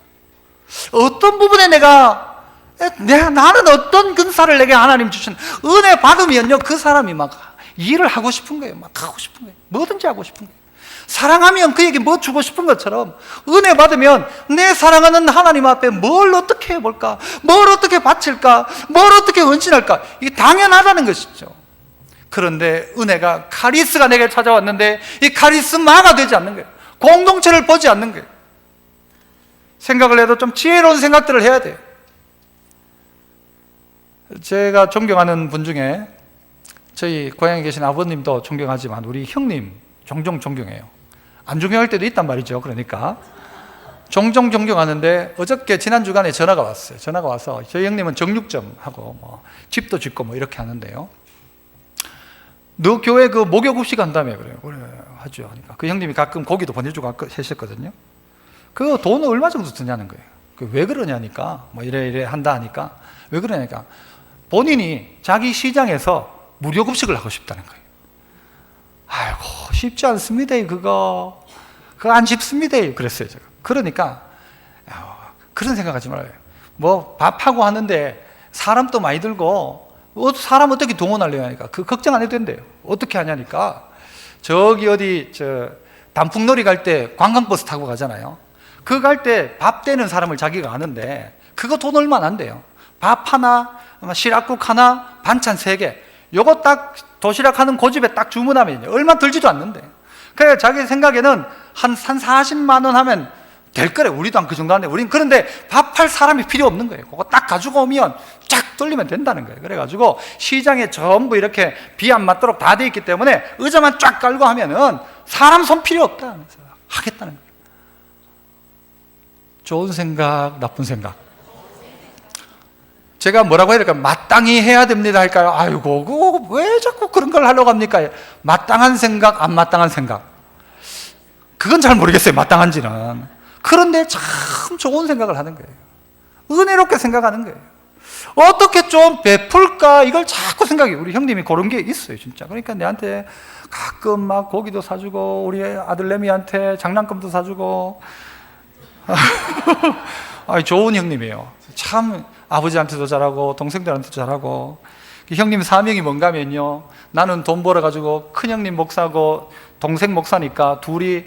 어떤 부분에 나는 어떤 근사를 내게 하나님 주신 은혜 받으면요, 그 사람이 막 일을 하고 싶은 거예요. 막 하고 싶은 거예요. 뭐든지 하고 싶은 거예요. 사랑하면 그에게 뭐 주고 싶은 것처럼 은혜 받으면 내 사랑하는 하나님 앞에 뭘 어떻게 해볼까? 뭘 어떻게 바칠까? 뭘 어떻게 헌신할까? 이게 당연하다는 것이죠. 그런데 은혜가 카리스가 내게 찾아왔는데 이 카리스마가 되지 않는 거예요. 공동체를 보지 않는 거예요. 생각을 해도 좀 지혜로운 생각들을 해야 돼요. 제가 존경하는 분 중에 저희 고향에 계신 아버님도 존경하지만 우리 형님 종종 존경해요. 안 존경할 때도 있단 말이죠. 그러니까 종종 존경하는데 어저께 지난 주간에 전화가 왔어요. 전화가 와서 저희 형님은 정육점하고 뭐 집도 짓고 뭐 이렇게 하는데요. 너 교회 그 목욕급식 한다며. 그래요. 그래 하죠. 하니까 그 형님이 가끔 고기도 보내주고 하셨거든요. 그 돈은 얼마 정도 드냐는 거예요. 왜 그러냐니까 뭐 이래 한다 하니까 왜 그러냐니까 본인이 자기 시장에서 무료급식을 하고 싶다는 거예요. 아이고 쉽지 않습니다. 그거 안 쉽습니다. 그랬어요. 제가. 그러니까 그런 생각하지 말아요. 뭐 밥하고 하는데 사람도 많이 들고 사람 어떻게 동원하려고 하니까 그 걱정 안 해도 된대요. 어떻게 하냐니까 저기 어디 단풍놀이 갈 때 관광버스 타고 가잖아요. 그 갈 때 밥 되는 사람을 자기가 아는데 그거 돈 얼마 안 돼요. 밥 하나, 시락국 하나, 반찬 3개. 요거 딱 도시락 하는 고집에 딱 주문하면 얼마 들지도 않는데. 그래 자기 생각에는 한 40만 원 하면 될 거래. 우리도 한 그 정도 하는데 우린 그런데 밥할 사람이 필요 없는 거예요. 그거 딱 가지고 오면 쫙 돌리면 된다는 거예요. 그래가지고 시장에 전부 이렇게 비 안 맞도록 다 돼 있기 때문에 의자만 쫙 깔고 하면은 사람 손 필요 없다 하면서 하겠다는 거예요. 좋은 생각, 나쁜 생각. 제가 뭐라고 해야 될까요? 마땅히 해야 됩니다 할까요? 아이고, 그거 왜 자꾸 그런 걸 하려고 합니까? 마땅한 생각, 안 마땅한 생각. 그건 잘 모르겠어요, 마땅한지는. 그런데 참 좋은 생각을 하는 거예요. 은혜롭게 생각하는 거예요. 어떻게 좀 베풀까? 이걸 자꾸 생각해요. 우리 형님이 그런 게 있어요, 진짜. 그러니까 내한테 가끔 막 고기도 사주고, 우리 아들 레미한테 장난감도 사주고, 좋은 형님이에요. 참 아버지한테도 잘하고 동생들한테도 잘하고. 형님 사명이 뭔가 하면요, 나는 돈 벌어가지고 큰형님 목사고 동생 목사니까 둘이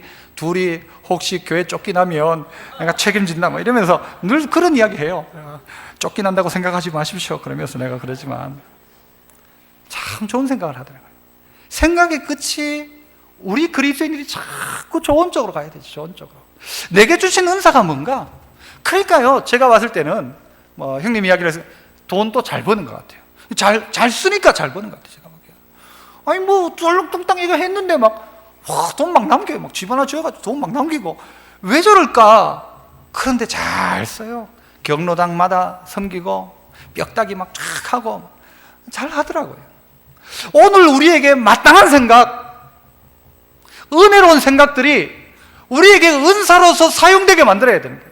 혹시 교회 쫓기나면 내가 책임진다 뭐 이러면서 늘 그런 이야기 해요. 쫓기난다고 생각하지 마십시오 그러면서 내가 그러지만 참 좋은 생각을 하더라고요. 생각의 끝이 우리 그리스도인들이 자꾸 좋은 쪽으로 가야 되지. 좋은 쪽으로. 내게 주신 은사가 뭔가? 그러니까요, 제가 왔을 때는 형님 이야기를 해서 돈도 잘 버는 것 같아요. 잘 쓰니까 잘 버는 것 같아요. 제가 보기에는. 쫄렁뚱땅 이거 했는데 돈 막 남겨요. 집 하나 지어가지고 돈 막 남기고. 왜 저럴까? 그런데 잘 써요. 경로당마다 섬기고 뼈다귀 막 쫙 하고 잘 하더라고요. 오늘 우리에게 마땅한 생각, 은혜로운 생각들이 우리에게 은사로서 사용되게 만들어야 되는 거예요.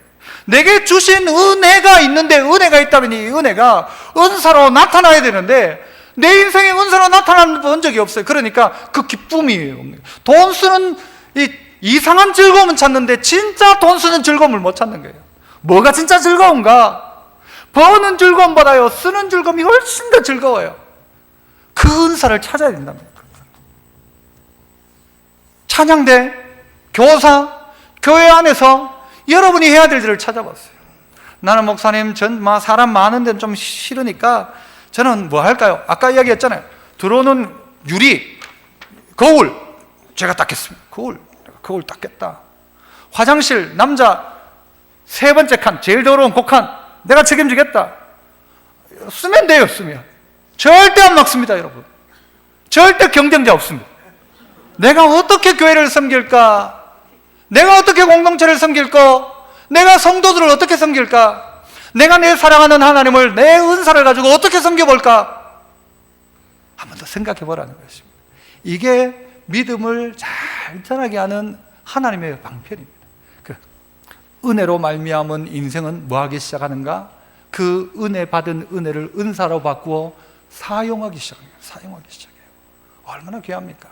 내게 주신 은혜가 있는데, 은혜가 있다면 이 은혜가 은사로 나타나야 되는데 내 인생에 은사로 나타난 본 적이 없어요. 그러니까 그 기쁨이 없는 거예요. 돈 쓰는 이상한 즐거움은 찾는데 진짜 돈 쓰는 즐거움을 못 찾는 거예요. 뭐가 진짜 즐거운가? 버는 즐거움보다요 쓰는 즐거움이 훨씬 더 즐거워요. 그 은사를 찾아야 된답니다. 찬양대, 교사, 교회 안에서 여러분이 해야 될 일을 찾아봤어요. 나는 목사님, 사람 많은 데는 좀 싫으니까 저는 뭐 할까요? 아까 이야기했잖아요. 들어오는 유리, 거울 제가 닦겠습니다. 거울 닦겠다. 화장실 남자 세 번째 칸, 제일 더러운 그 칸 내가 책임지겠다. 쓰면 돼요. 쓰면 절대 안 막습니다. 여러분, 절대 경쟁자 없습니다. 내가 어떻게 교회를 섬길까? 내가 어떻게 공동체를 섬길까? 내가 성도들을 어떻게 섬길까? 내가 내 사랑하는 하나님을 내 은사를 가지고 어떻게 섬겨볼까? 한 번 더 생각해 보라는 것입니다. 이게 믿음을 잘 자라게 하는 하나님의 방편입니다. 은혜로 말미암은 인생은 뭐하기 시작하는가? 그 은혜 받은 은혜를 은사로 바꾸어 사용하기 시작해요. 얼마나 귀합니까?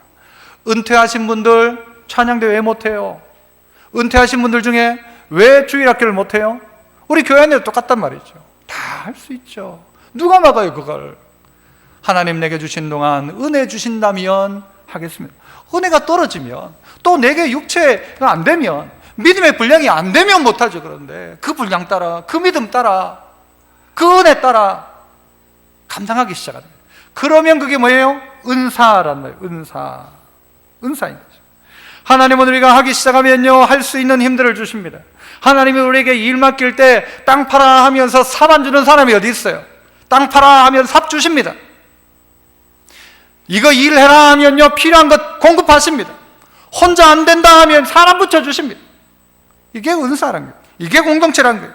은퇴하신 분들 찬양대 왜 못해요? 은퇴하신 분들 중에 왜 주일학교를 못해요? 우리 교회 안에도 똑같단 말이죠. 다 할 수 있죠. 누가 막아요 그걸? 하나님 내게 주신 동안 은혜 주신다면 하겠습니다. 은혜가 떨어지면, 또 내게 육체가 안 되면, 믿음의 분량이 안 되면 못하죠. 그런데 그 분량 따라, 그 믿음 따라, 그 은혜 따라 감당하기 시작합니다. 그러면 그게 뭐예요? 은사란 말이에요. 은사인 거죠. 하나님은 우리가 하기 시작하면요 할 수 있는 힘들을 주십니다. 하나님이 우리에게 일 맡길 때 땅 팔아 하면서 삽 안 주는 사람이 어디 있어요? 땅 팔아 하면 삽 주십니다. 이거 일해라 하면요 필요한 것 공급하십니다. 혼자 안 된다 하면 사람 붙여주십니다. 이게 은사란 거예요. 이게 공동체란 거예요.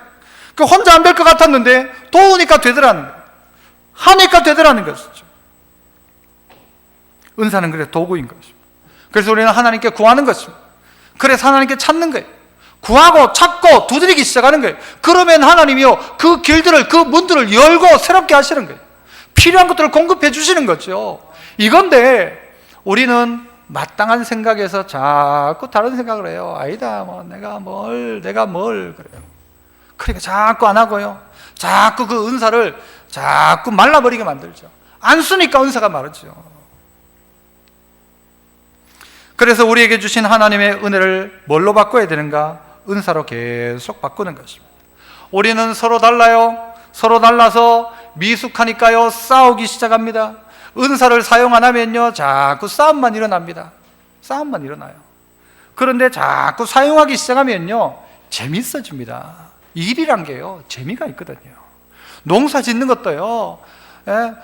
그 혼자 안 될 것 같았는데 도우니까 되더라는 거예요. 하니까 되더라는 것이죠. 은사는 그래서 도구인 것입니다. 그래서 우리는 하나님께 구하는 것입니다. 그래서 하나님께 찾는 거예요. 구하고 찾고 두드리기 시작하는 거예요. 그러면 하나님이요 그 길들을, 그 문들을 열고 새롭게 하시는 거예요. 필요한 것들을 공급해 주시는 거죠. 이건데 우리는 마땅한 생각에서 자꾸 다른 생각을 해요. 아니다, 내가 뭘 그래요. 그러니까 자꾸 안 하고요. 자꾸 그 은사를 자꾸 말라버리게 만들죠. 안 쓰니까 은사가 마르죠. 그래서 우리에게 주신 하나님의 은혜를 뭘로 바꿔야 되는가? 은사로 계속 바꾸는 것입니다. 우리는 서로 달라요. 서로 달라서 미숙하니까요 싸우기 시작합니다. 은사를 사용 안 하면요 자꾸 싸움만 일어납니다. 싸움만 일어나요. 그런데 자꾸 사용하기 시작하면요 재밌어집니다. 일이란 게요 재미가 있거든요. 농사 짓는 것도요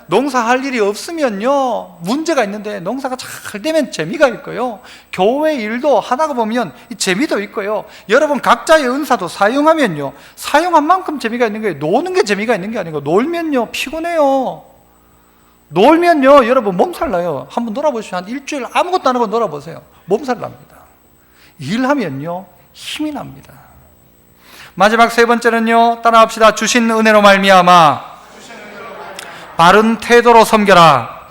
농사할 일이 없으면요 문제가 있는데 농사가 잘 되면 재미가 있고요. 교회 일도 하다가 보면 재미도 있고요. 여러분 각자의 은사도 사용하면요 사용한 만큼 재미가 있는 거예요. 노는 게 재미가 있는 게 아니고 놀면요 피곤해요. 놀면요 여러분 몸살 나요. 한번 놀아보시면 한 일주일 아무것도 안 하고 놀아보세요. 몸살 납니다. 일하면요 힘이 납니다. 마지막 세 번째는요 따라합시다. 주신 은혜로 말미암아 바른 태도로 섬겨라.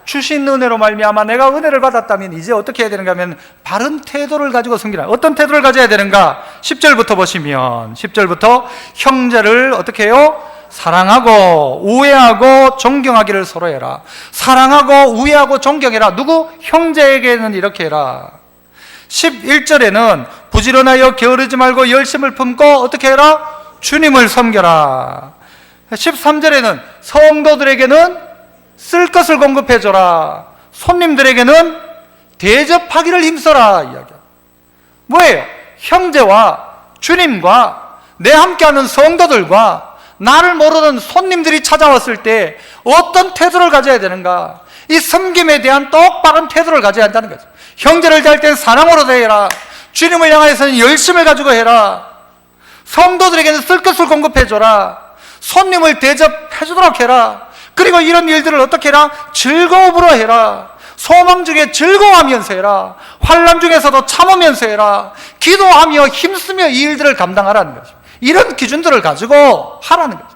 주신 은혜로 말미암아 내가 은혜를 받았다면 이제 어떻게 해야 되는가 하면 바른 태도를 가지고 섬기라. 어떤 태도를 가져야 되는가? 10절부터 보시면 10절부터 형제를 어떻게 해요? 사랑하고 우애하고 존경하기를 서로 해라. 사랑하고 우애하고 존경해라. 누구? 형제에게는 이렇게 해라. 11절에는 부지런하여 게으르지 말고 열심을 품고 어떻게 해라? 주님을 섬겨라. 13절에는 성도들에게는 쓸 것을 공급해줘라. 손님들에게는 대접하기를 힘써라. 이야기야. 뭐예요? 형제와 주님과 내 함께하는 성도들과 나를 모르는 손님들이 찾아왔을 때 어떤 태도를 가져야 되는가? 이 섬김에 대한 똑바른 태도를 가져야 한다는 거죠. 형제를 대할 땐 사랑으로 대해라. 주님을 향해서는 열심을 가지고 해라. 성도들에게는 쓸 것을 공급해줘라. 손님을 대접해주도록 해라. 그리고 이런 일들을 어떻게 해라? 즐거움으로 해라. 소망 중에 즐거워하면서 해라. 환난 중에서도 참으면서 해라. 기도하며 힘쓰며 이 일들을 감당하라는 거죠. 이런 기준들을 가지고 하라는 거죠.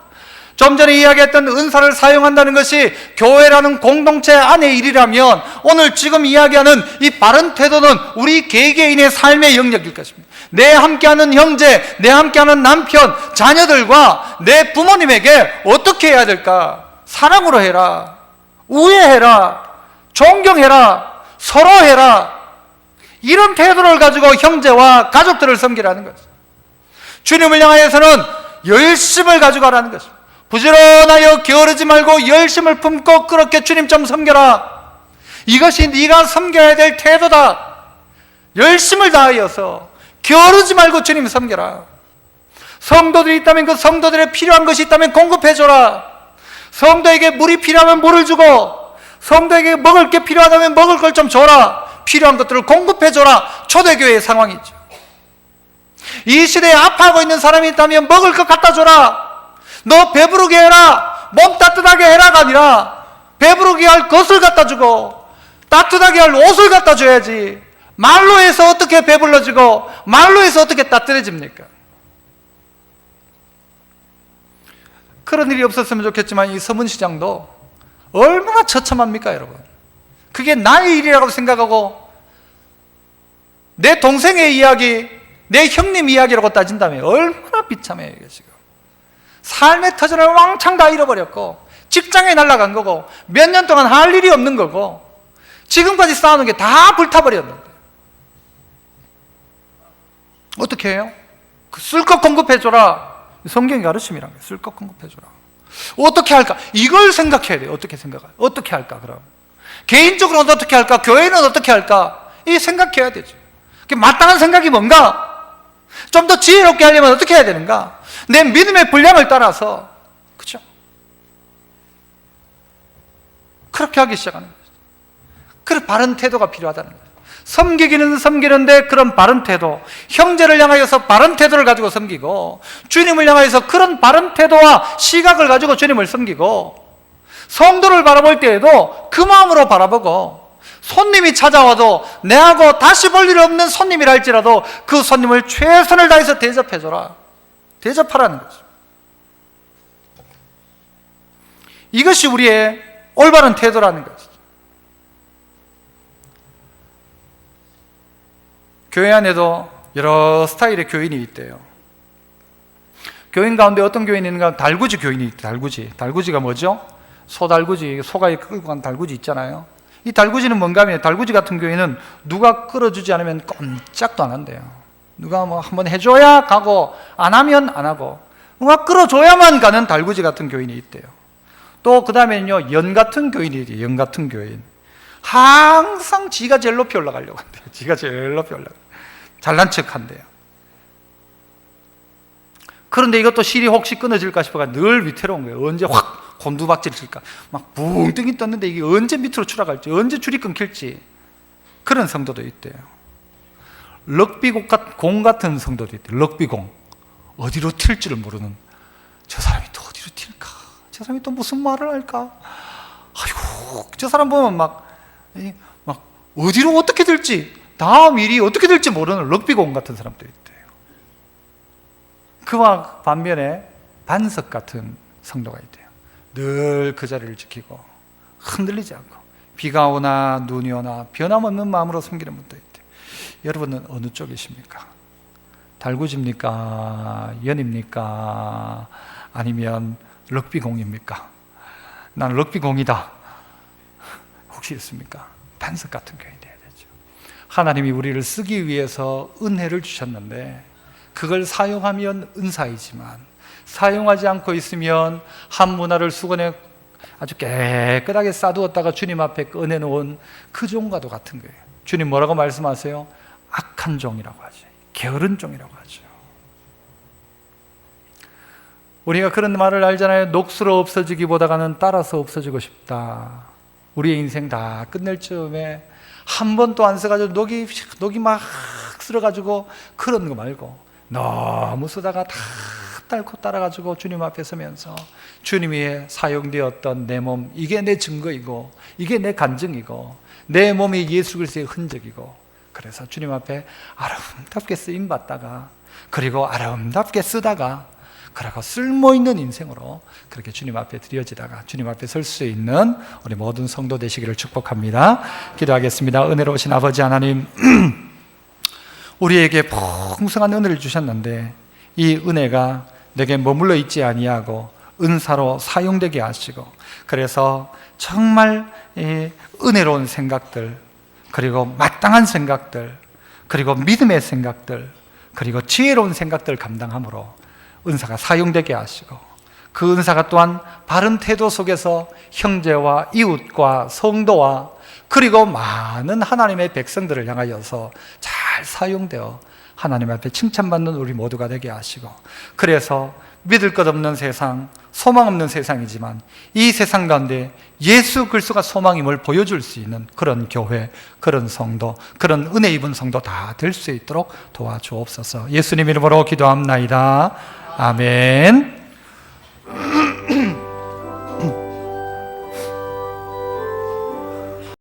좀 전에 이야기했던 은사를 사용한다는 것이 교회라는 공동체 안의 일이라면 오늘 지금 이야기하는 이 바른 태도는 우리 개개인의 삶의 영역일 것입니다. 내 함께하는 형제, 내 함께하는 남편, 자녀들과 내 부모님에게 어떻게 해야 될까? 사랑으로 해라. 우애해라. 존경해라. 서로 해라. 이런 태도를 가지고 형제와 가족들을 섬기라는 거죠. 주님을 향하여서는 열심을 가지고 하라는 것입니다. 부지런하여 게으르지 말고 열심을 품고 그렇게 주님 좀 섬겨라. 이것이 네가 섬겨야 될 태도다. 열심을 다하여서 게으르지 말고 주님 섬겨라. 성도들이 있다면 그 성도들의 필요한 것이 있다면 공급해줘라. 성도에게 물이 필요하면 물을 주고, 성도에게 먹을 게 필요하다면 먹을 걸 좀 줘라. 필요한 것들을 공급해줘라. 초대교회의 상황이죠. 이 시대에 아파하고 있는 사람이 있다면 먹을 것 갖다 줘라. 너 배부르게 해라. 몸 따뜻하게 해라가 아니라 배부르게 할 것을 갖다 주고 따뜻하게 할 옷을 갖다 줘야지. 말로 해서 어떻게 배불러지고 말로 해서 어떻게 따뜻해집니까? 그런 일이 없었으면 좋겠지만 이 서문시장도 얼마나 처참합니까, 여러분? 그게 나의 일이라고 생각하고 내 동생의 이야기, 내 형님 이야기라고 따진다면 얼마나 비참해요, 이게 지금. 삶의 터전을 왕창 다 잃어버렸고 직장에 날아간 거고 몇 년 동안 할 일이 없는 거고 지금까지 쌓아놓은 게 다 불타버렸는데 어떻게 해요? 그 쓸 것 공급해줘라. 성경의 가르침이란 거예요. 쓸 것 공급해줘라. 어떻게 할까? 이걸 생각해야 돼요. 어떻게 생각할까? 어떻게 할까, 그럼? 개인적으로는 어떻게 할까? 교회는 어떻게 할까? 이 생각해야 되죠. 마땅한 생각이 뭔가? 좀 더 지혜롭게 하려면 어떻게 해야 되는가? 내 믿음의 분량을 따라서, 그렇죠? 그렇게 하기 시작하는 거죠. 그런 바른 태도가 필요하다는 거죠. 섬기기는 섬기는데 그런 바른 태도, 형제를 향하여서 바른 태도를 가지고 섬기고 주님을 향하여서 그런 바른 태도와 시각을 가지고 주님을 섬기고 성도를 바라볼 때에도 그 마음으로 바라보고 손님이 찾아와도 내하고 다시 볼 일 없는 손님이라 할지라도 그 손님을 최선을 다해서 대접해줘라. 대접하라는 거죠. 이것이 우리의 올바른 태도라는 거죠. 교회 안에도 여러 스타일의 교인이 있대요. 교인 가운데 어떤 교인이 있는가? 달구지 교인이 있대요. 달구지가 뭐죠? 소달구지, 소가 끌고 간 달구지 있잖아요. 이 달구지는 뭔가 하면 달구지 같은 교인은 누가 끌어주지 않으면 꼼짝도 안 한대요. 누가 뭐 한번 해줘야 가고 안 하면 안 하고 누가 끌어줘야만 가는 달구지 같은 교인이 있대요. 또 그 다음에는요, 연 같은 교인이 있대요. 연 같은 교인. 항상 지가 제일 높이 올라가려고 한대요. 지가 제일 높이 올라가. 잘난 척 한대요. 그런데 이것도 실이 혹시 끊어질까 싶어가 늘 위태로운 거예요. 언제 확 곤두박질 칠까? 막 붕 떴는데 이게 언제 밑으로 추락할지, 언제 줄이 끊길지. 그런 성도도 있대요. 럭비공 같은 성도도 있대요. 럭비공. 어디로 튈지를 모르는, 저 사람이 또 어디로 튈까? 저 사람이 또 무슨 말을 할까? 아이고, 저 사람 보면 막 어디로 어떻게 될지, 다음 일이 어떻게 될지 모르는 럭비공 같은 사람도 있대요. 그와 반면에 반석 같은 성도가 있대요. 늘 그 자리를 지키고 흔들리지 않고 비가 오나 눈이 오나 변함없는 마음으로 섬기는 분도 있대. 여러분은 어느 쪽이십니까? 달구지입니까? 연입니까? 아니면 럭비공입니까? 나는 럭비공이다. 혹시 있습니까? 반석 같은 교회 돼야 되죠. 하나님이 우리를 쓰기 위해서 은혜를 주셨는데 그걸 사용하면 은사이지만 사용하지 않고 있으면 한 문화를 수건에 아주 깨끗하게 싸두었다가 주님 앞에 꺼내놓은 그 종과도 같은 거예요. 주님 뭐라고 말씀하세요? 악한 종이라고 하죠. 게으른 종이라고 하죠. 우리가 그런 말을 알잖아요. 녹수로 없어지기보다는 따라서 없어지고 싶다. 우리의 인생 다 끝낼 즈음에 한 번도 안 써가지고 녹이 막 쓸어가지고 그런 거 말고 너무 쓰다가 다 닳고 따라가지고 주님 앞에 서면서 주님이 사용되었던 내 몸, 이게 내 증거이고 이게 내 간증이고 내 몸이 예수 그리스도의 흔적이고, 그래서 주님 앞에 아름답게 쓰임받다가 그리고 아름답게 쓰다가 그러고 쓸모있는 인생으로 그렇게 주님 앞에 드려지다가 주님 앞에 설 수 있는 우리 모든 성도 되시기를 축복합니다. 기도하겠습니다. 은혜로우신 아버지 하나님, 우리에게 풍성한 은혜를 주셨는데 이 은혜가 내게 머물러 있지 아니하고 은사로 사용되게 하시고, 그래서 정말 은혜로운 생각들, 그리고 마땅한 생각들, 그리고 믿음의 생각들, 그리고 지혜로운 생각들 감당함으로 은사가 사용되게 하시고, 그 은사가 또한 바른 태도 속에서 형제와 이웃과 성도와 그리고 많은 하나님의 백성들을 향하여서 잘 사용되어 하나님 앞에 칭찬받는 우리 모두가 되게 하시고, 그래서 믿을 것 없는 세상, 소망 없는 세상이지만 이 세상 가운데 예수 그리스도가 소망임을 보여줄 수 있는 그런 교회, 그런 성도, 그런 은혜 입은 성도 다 될 수 있도록 도와주옵소서. 예수님 이름으로 기도합나이다. 아멘.